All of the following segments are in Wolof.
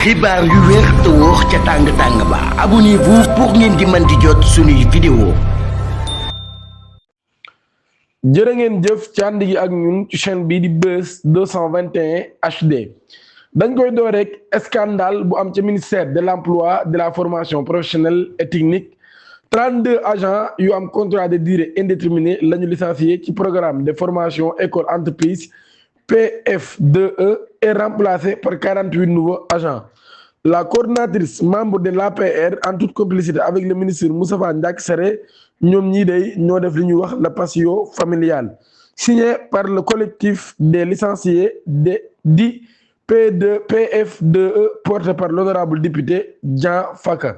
xibaar yu wér te wóor ca tàng ba abonnez-vous pour ngeen di mën di jot suñuy vidéo. jërë ngeen jëf ci ànd gi ak ñun ci chaîne bii di Buzz 221 HD dañ koy door rek scandale bu am ca ministère de l'emploi de la formation professionnelle et technique 32 agents yu am contrat de durée indéterminée la ñu licencié ci programme de formation école entreprise PF2E est remplacé par 48 nouveaux agents. La coordinatrice membre de l'APR en toute complicité avec le ministre Moustapha Ndiack Séré ñoom ñii day ñoo def li ñuy wax la patio familiale signé par le collectif des licenciés di PF2E porté par l'honorable député Dia Fanka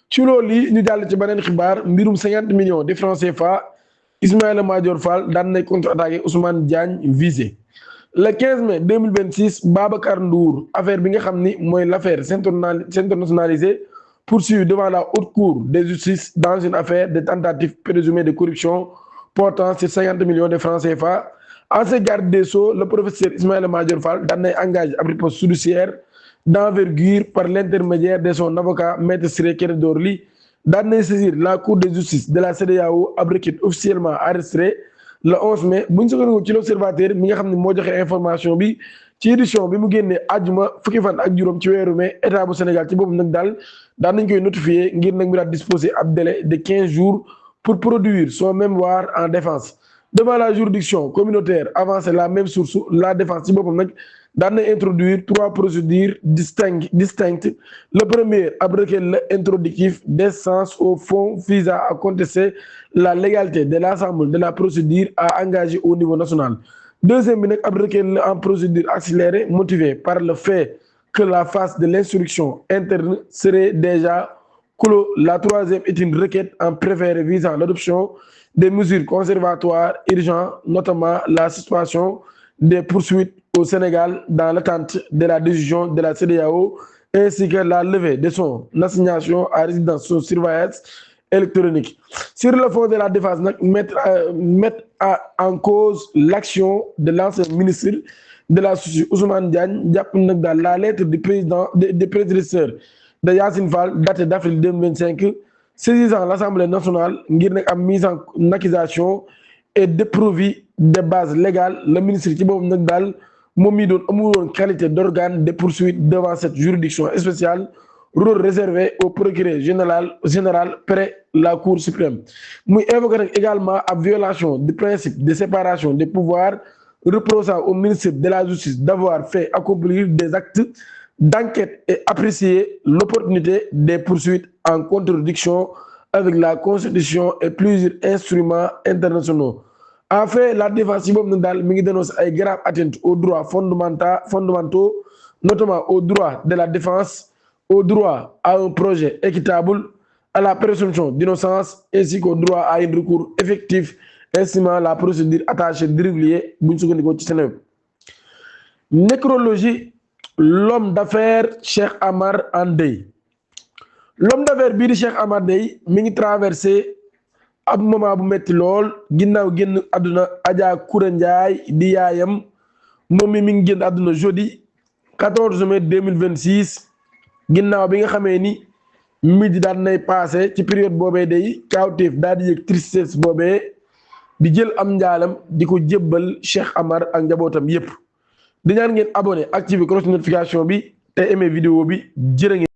ci loolu yi ñu jàll ci beneen xibaar mbirum 50 millions de francs CFA Ismaïla Madior Fall daan nay contre-attaqué Ousmane Diagne visé le 15 mai 2026 Babacar Ndour affaire bi nga xam ni mooy l'affaire s'internationalisée poursuivie devant la haute cour de justice dans une affaire de tentative présumée de corruption portant sur 50 millions de francs CFA. Ancien garde des Sceaux, le professeur Ismaïla Madior Fall daan nay engagé ab riposte judiciaire d'envergure par l'intermédiaire de son avocat Maître Ciré Clédor Ly daan nay saisir la cour de justice de la CEDEAO ab requête officiellement enregistrée le 11 mai bu ñu sukkandiku ci l'observateur mi nga xam ne moo joxe information bi ci édition bi mu génnee àjjuma fukki fan ak juróom ci weeru mai état bu Sénégal ci boobu nag daal daan nañ koy notifier ngir nag mu daal disposer ab délai de 15 jours pour produire son mémoire en défense devant la juridiction communautaire avancée la même source la défense ci boppam nag daan na introduire 3 procédures distinctes le premier ab requête la introductif d'instance au fond visant à contester la légalité de l'ensemble de la procédure à engager au niveau national. Deuxième bi nag ab requête la en procédure accélérée motivée par le fait que la phase de l'instruction interne serait déjà clos. La troisième est une requête en préféré visant l'adoption des mesures conservatoires urgentes, notamment la suspension des poursuites au Sénégal dans l'attente de la décision de la CEDEAO ainsi que la levée de son assignation à résidence sous surveillance électronique. Sur le fond de la défense nag mettre en cause l'action de l'ancien ministre de la Justice Ousmane Diagne jàpp nag daal la lettre du prédécesseur de Yassine Fall datée d'avril 2025 saisissant l'Assemblée nationale ngir nag am mise en accusation et dépourvu de base légale le ministre ci boobu nag daal moom mi doon amul woon qualité d'organe de poursuite devant cette juridiction spéciale rôle réservé au procureur général près la Cour suprême muy évoqué nag également ab violation du principe de séparation des pouvoirs reprochant au ministre de la Justice d'avoir fait accomplir des actes d'enquête et apprécier l'opportunité des poursuites en contradiction avec la Constitution et plusieurs instruments internationaux. En fait, la défense ci boobu nag daal mi ngi dénoncer ay graves atteintes aux droits fondamentaux notamment au droit de la défense, au droit à un projet équitable, à la présomption d'innocence ainsi qu'au droit à un recours effectif estimant la procédure attachée d'irrégulier bu ñu sukkandikoo ci Seneweb. Nécrologie, l'homme d'affaires Cheikh Amar en deuil. L'homme d'affaires bii di Cheikh Amar day mi ngi traversé ab moment bu metti lool ginnaaw génn àdduna Adja Koura Ndiaye di yaayam moom mi ngi génn àdduna jeudi 14 mai 2026 ginnaaw bi nga xamee ni midi daan nay passé ci période boobee day kaawteef daal di yëg tristesse boobee di jël am njaalam di ko jébbal Cheikh Amar ak njabootam yépp di ñaan ngeen abonné activer cloche notification bi te aimé vidéo bi jërë ngeen